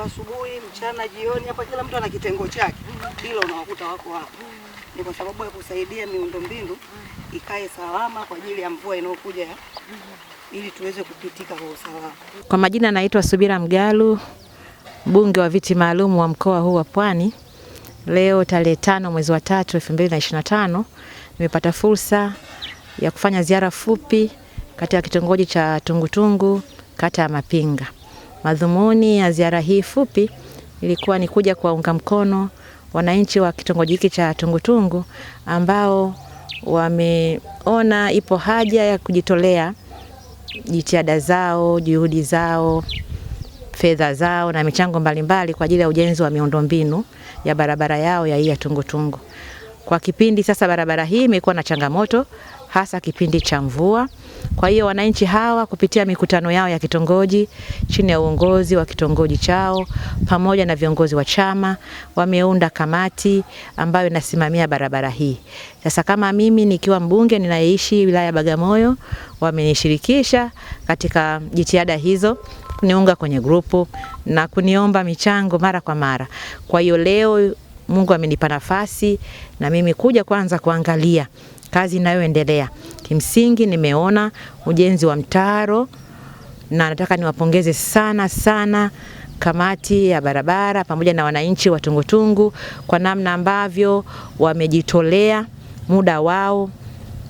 wa asubuhi, mchana, jioni, hapa kila mtu ana kitengo chake. Hilo unawakuta wako hapa. Ni kwa sababu ya kusaidia miundombinu ikae salama kwa ajili ya mvua inayokuja ili tuweze kupitika kwa usalama. Kwa majina naitwa Subira Mgalu, mbunge wa viti maalum wa mkoa huu wa Pwani. Leo tarehe 5 mwezi wa 3 2025 nimepata fursa ya kufanya ziara fupi katika kitongoji cha Tungutungu, kata ya Mapinga. Madhumuni ya ziara hii fupi ilikuwa ni kuja kuwaunga mkono wananchi wa kitongoji hiki cha Tungutungu ambao wameona ipo haja ya kujitolea jitihada zao, juhudi zao, fedha zao na michango mbalimbali kwa ajili ya ujenzi wa miundombinu ya barabara yao ya Tungutungu. Kwa kipindi sasa barabara hii imekuwa na changamoto hasa kipindi cha mvua. Kwa hiyo wananchi hawa kupitia mikutano yao ya kitongoji chini ya uongozi wa kitongoji chao pamoja na viongozi wa chama wameunda kamati ambayo inasimamia barabara hii. Sasa kama mimi nikiwa mbunge ninaishi wilaya ya Bagamoyo, wamenishirikisha katika jitihada hizo, kuniunga kwenye grupu na kuniomba michango mara kwa mara. Kwa hiyo leo Mungu amenipa nafasi na mimi kuja kwanza kuangalia kazi inayoendelea. Kimsingi nimeona ujenzi wa mtaro na nataka niwapongeze sana kamati ya barabara pamoja na wananchi wa Tungutungu kwa namna ambavyo wamejitolea muda wao,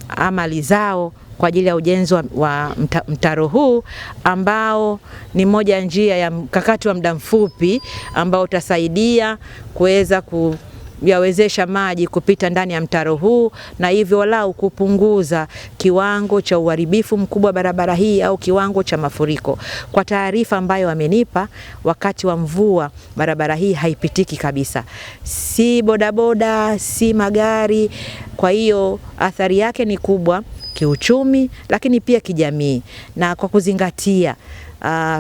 amali zao kwa ajili ya ujenzi wa mtaro huu ambao ni moja njia ya mkakati wa muda mfupi ambao utasaidia kuweza kuyawezesha maji kupita ndani ya mtaro huu na hivyo walau kupunguza kiwango cha uharibifu mkubwa barabara hii au kiwango cha mafuriko. Kwa taarifa ambayo wamenipa, wakati wa mvua barabara hii haipitiki kabisa, si bodaboda, si magari. Kwa hiyo athari yake ni kubwa kiuchumi lakini pia kijamii, na kwa kuzingatia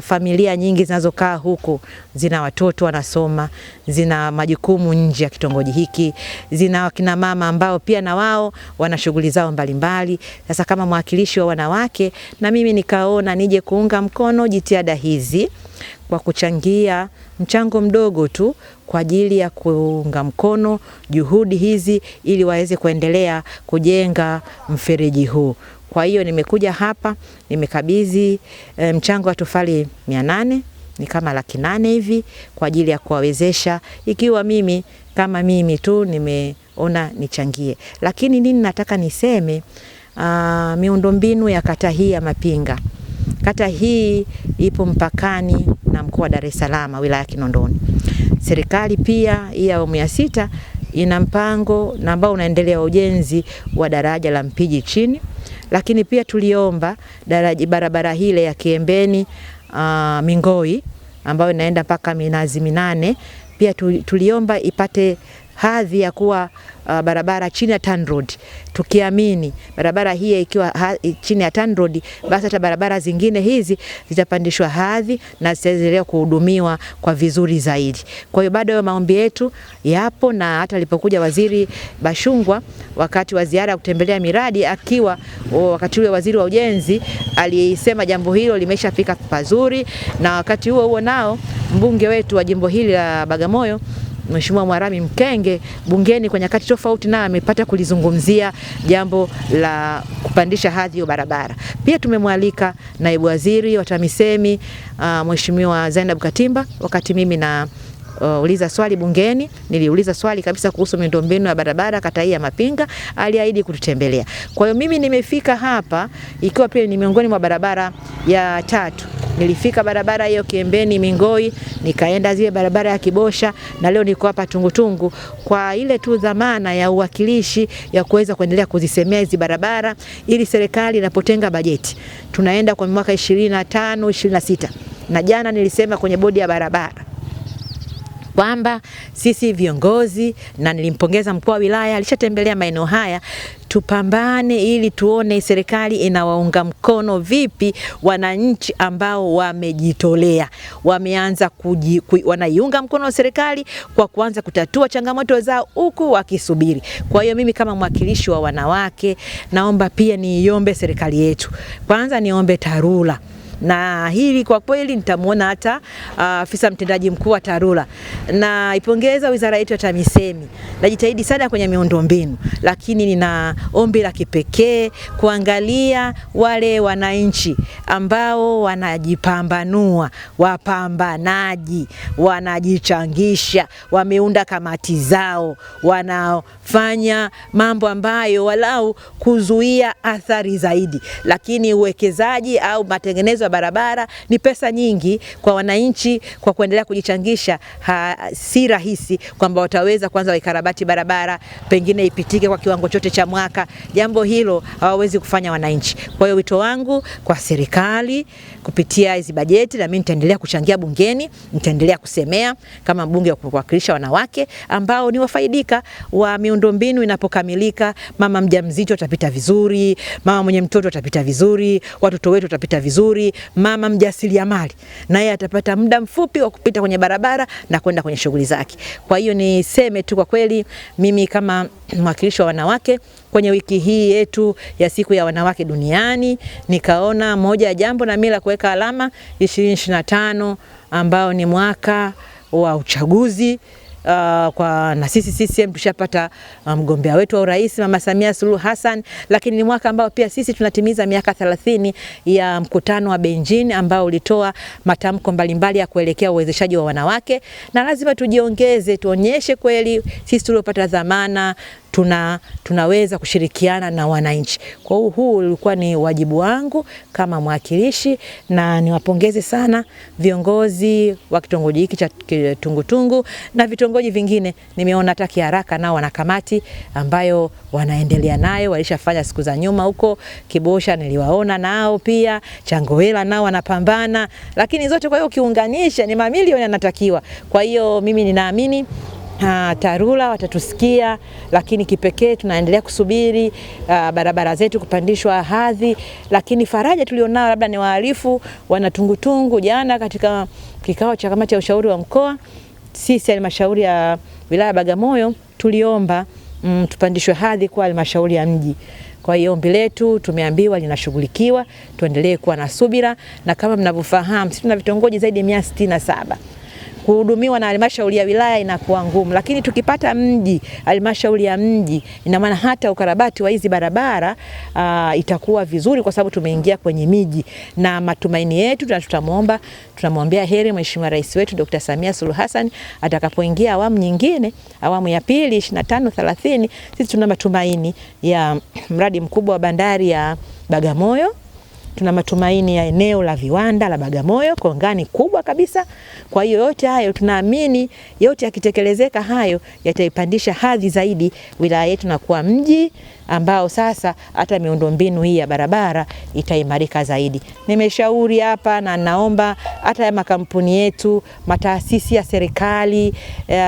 familia nyingi zinazokaa huko zina watoto wanasoma, zina majukumu nje ya kitongoji hiki, zina wakina mama ambao pia na wao wana shughuli zao mbalimbali. Sasa kama mwakilishi wa wanawake na mimi nikaona nije kuunga mkono jitihada hizi kwa kuchangia mchango mdogo tu kwa ajili ya kuunga mkono juhudi hizi ili waweze kuendelea kujenga mfereji huu. Kwa hiyo nimekuja hapa, nimekabidhi mchango wa tofali 800, ni kama 800 hivi kwa ajili ya kuwawezesha, ikiwa mimi kama mimi tu nimeona nichangie. Lakini nini nataka niseme, miundombinu ya kata hii ya Mapinga. Kata hii ipo mpakani na mkoa wa Dar es Salaam, wilaya ya Kinondoni. Serikali pia ya awamu ya 6 ina mpango na ambao unaendelea ujenzi wa daraja la Mpiji chini. Lakini pia tuliomba barabara hile ya Kiembeni Mingoi ambayo inaenda mpaka Minazi Minane, pia tuliomba ipate hadhi ya kuwa barabara chini ya TANROADS, tukiamini barabara hii ikiwa chini ya TANROADS basi hata barabara zingine hizi zitapandishwa hadhi na zitaendelea kuhudumiwa kwa vizuri zaidi. Kwa hiyo bado maombi yetu yapo, na hata alipokuja Waziri Bashungwa wakati wa ziara ya kutembelea miradi, akiwa wakati ule waziri wa ujenzi, alisema jambo hilo limeshafika pazuri, na wakati huo nao mbunge wetu wa jimbo hili la Bagamoyo Mheshimiwa Mwarami Mkenge bungeni kwa nyakati tofauti na amepata kulizungumzia jambo la kupandisha hadhi ya barabara. Pia tumemwalika naibu waziri wa TAMISEMI Mheshimiwa Zainab Katimba. Wakati mimi na uliza swali bungeni, niliuliza swali kabisa kuhusu miundombinu ya barabara kata hii ya Mapinga, aliahidi kututembelea. Kwa hiyo mimi nimefika hapa ikiwa pia ni miongoni mwa barabara ya 3. Nilifika barabara hiyo Kiembeni Mingoi, nikaenda zile barabara ya Kibosha, na leo niko hapa Tungutungu kwa ile tu dhamana ya uwakilishi ya kuweza kuendelea kuzisemea hizi barabara ili serikali inapotenga bajeti. Tunaenda kwa mwaka 25 26. Na jana nilisema kwenye bodi ya barabara kwamba sisi viongozi, na nilimpongeza mkuu wa wilaya alishatembelea maeneo haya, tupambane ili tuone serikali inawaunga mkono vipi wananchi ambao wamejitolea, wameanza wanaiunga mkono serikali kwa kuanza kutatua changamoto zao huku wakisubiri. Kwa hiyo mimi kama mwakilishi wa wanawake naomba pia niombe serikali yetu. Kwanza niombe TARURA na hili kwa kweli nitamuona hata afisa mtendaji mkuu wa TARURA. Na ipongeza wizara yetu ya TAMISEMI, najitahidi sana kwenye miundombinu, lakini nina ombi la kipekee kuangalia wale wananchi ambao wanajipambanua, wapambanaji, wanajichangisha, wameunda kamati zao, wanafanya mambo ambayo walau kuzuia athari zaidi. Lakini uwekezaji au matengenezo ya barabara ni pesa nyingi kwa wananchi, kwa kuendelea kujichangisha si rahisi kwamba wataweza kwanza waikarabati barabara pengine ipitike kwa kiwango chote cha mwaka. Jambo hilo hawawezi kufanya wananchi. Kwa hiyo wito wangu kwa serikali kupitia hizi bajeti, na mimi nitaendelea kuchangia bungeni, nitaendelea kusemea kama mbunge wa kuwakilisha wanawake ambao ni wafaidika wa miundombinu inapokamilika. Mama mjamzito atapita vizuri, mama mwenye mtoto atapita vizuri, watoto wetu watapita vizuri, mama mjasiriamali naye atapata muda mfupi wa kupita kwenye barabara na kwenda kwenye shughuli zake. Kwa hiyo niseme tu kwa kweli, mimi kama mwakilishi wa wanawake kwenye wiki hii yetu ya siku ya wanawake duniani, nikaona moja ya jambo na mila kuweka alama 2025 ambao ni mwaka wa uchaguzi. Na sisi CCM tushapata mgombea wetu wa urais Mama Samia Suluhu Hassan, lakini ni mwaka ambao pia sisi tunatimiza miaka 30 ya mkutano wa Beijing ambao ulitoa matamko mbalimbali ya kuelekea uwezeshaji wa wanawake, na lazima tujiongeze, tuonyeshe kweli sisi tuliopata dhamana tunaweza kushirikiana na wananchi. Kwa hiyo huu ulikuwa ni wajibu wangu kama mwakilishi, na niwapongeze sana viongozi wa kitongoji hiki cha Tungutungu na vitongoji vingine. Nimeona hata Kiharaka nao wana kamati ambayo wanaendelea nayo, walishafanya siku za nyuma huko. Kibosha niliwaona nao pia, Changowela nao wanapambana, lakini zote kwa hiyo ukiunganisha ni mamilioni yanatakiwa. Kwa hiyo mimi ninaamini TARURA watatusikia, lakini kipekee tunaendelea kusubiri barabara zetu kupandishwa hadhi. Lakini faraja tulionao labda ni waarifu wana Tungutungu, jana katika kikao cha kamati ya ushauri wa mkoa, sisi halmashauri ya wilaya Bagamoyo tuliomba tupandishwe hadhi kwa halmashauri ya mji. Kwa hiyo ombi letu tumeambiwa linashughulikiwa, tuendelee kuwa na subira, na kama mnavyofahamu sisi tuna vitongoji zaidi ya 167. Kuhudumiwa na halmashauri ya wilaya inakuwa ngumu, lakini tukipata mji, halmashauri ya mji, ina maana hata ukarabati wa hizi barabara itakuwa vizuri, kwa sababu tumeingia kwenye miji. Na matumaini yetu tunamwombea heri Mheshimiwa Rais wetu Dr. Samia Suluhu Hassan atakapoingia awamu nyingine, awamu ya pili 25-30. Sisi tuna matumaini ya mradi mkubwa wa bandari ya Bagamoyo. Tuna matumaini ya eneo la viwanda la Bagamoyo, kongani kubwa kabisa. Kwa hiyo yote hayo tunaamini, yote yakitekelezeka hayo yataipandisha hadhi zaidi wilaya yetu na kuwa mji ambao sasa hata miundombinu hii ya barabara itaimarika zaidi. Nimeshauri hapa na naomba hata ya makampuni yetu, mataasisi ya serikali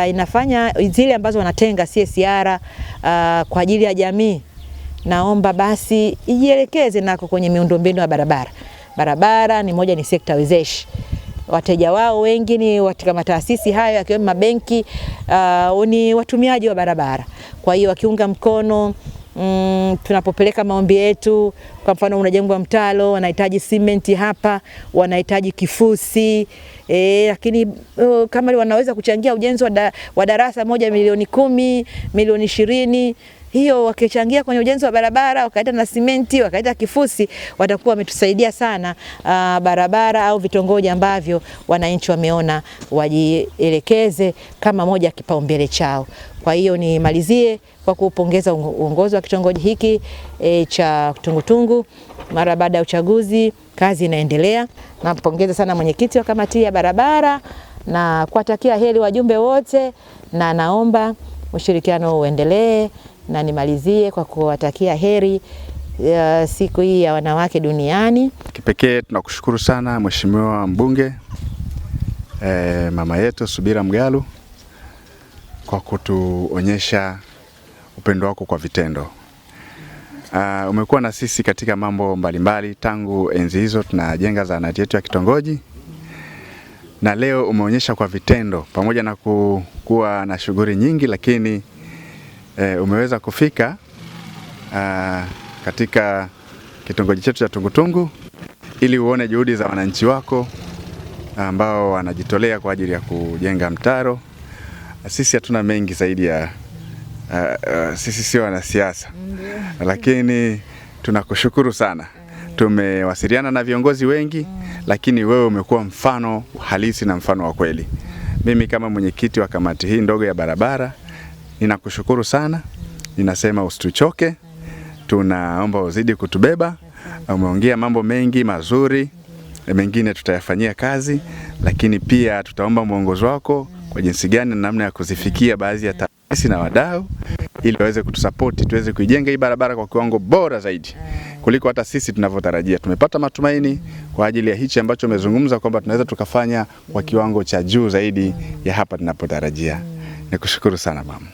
inafanya zile ambazo wanatenga CSR kwa ajili ya jamii, naomba basi ijielekeze nako kwenye miundombinu ya barabara. Barabara ni sekta wezeshi. Wateja wao wengi ni katika mataasisi hayo yakiwemo mabenki, ni watumiaji wa barabara. Kwa hiyo wakiunga mkono tunapopeleka maombi yetu, kwa mfano unajengwa mtalo, wanahitaji simenti hapa, wanahitaji kifusi, lakini kama wanaweza kuchangia ujenzi wa darasa moja milioni 10, milioni 20, hiyo wakichangia kwenye ujenzi wa barabara, wakaita na simenti, wakaita kifusi, watakuwa wametusaidia sana barabara au vitongoji ambavyo wananchi wameona wajielekeze kama moja kipaumbele chao. Kwa hiyo nimalizie kwa kupongeza uongozi wa kitongoji hiki cha Tungutungu. Mara baada ya uchaguzi kazi inaendelea. Nampongeza sana mwenyekiti wa kamati ya barabara na kuwatakia heri wajumbe wote, na naomba ushirikiano uendelee, na nimalizie kwa kuwatakia heri siku hii ya wanawake duniani. Kipekee tunakushukuru sana Mheshimiwa mbunge mama yetu Subira Mgalu kwa kutuonyesha upendo wako kwa vitendo. Umekuwa na sisi katika mambo mbalimbali tangu enzi hizo tunajenga zahanati yetu ya kitongoji, na leo umeonyesha kwa vitendo, pamoja na kuwa na shughuli nyingi, lakini umeweza kufika katika kitongoji chetu cha Tungutungu ili uone juhudi za wananchi wako ambao wanajitolea kwa ajili ya kujenga mtaro. Sisi hatuna mengi zaidi ya sisi sio wanasiasa, lakini tunakushukuru sana. Tumewasiliana na viongozi wengi, lakini wewe umekuwa mfano halisi na mfano wa kweli. Mimi kama mwenyekiti wa kamati hii ndogo ya barabara ninakushukuru sana. Ninasema usituchoke, tunaomba uzidi kutubeba. Umeongea mambo mengi mazuri, mengine tutayafanyia kazi, lakini pia tutaomba mwongozo wako kwa jinsi gani na namna ya kuzifikia baadhi ya taasisi na wadau ili waweze kutusapoti tuweze kuijenga hii barabara kwa kiwango bora zaidi kuliko hata sisi tunavyotarajia. Tumepata matumaini kwa ajili ya hichi ambacho umezungumza kwamba tunaweza tukafanya kwa kiwango cha juu zaidi ya hapa tunapotarajia. Nikushukuru sana mama.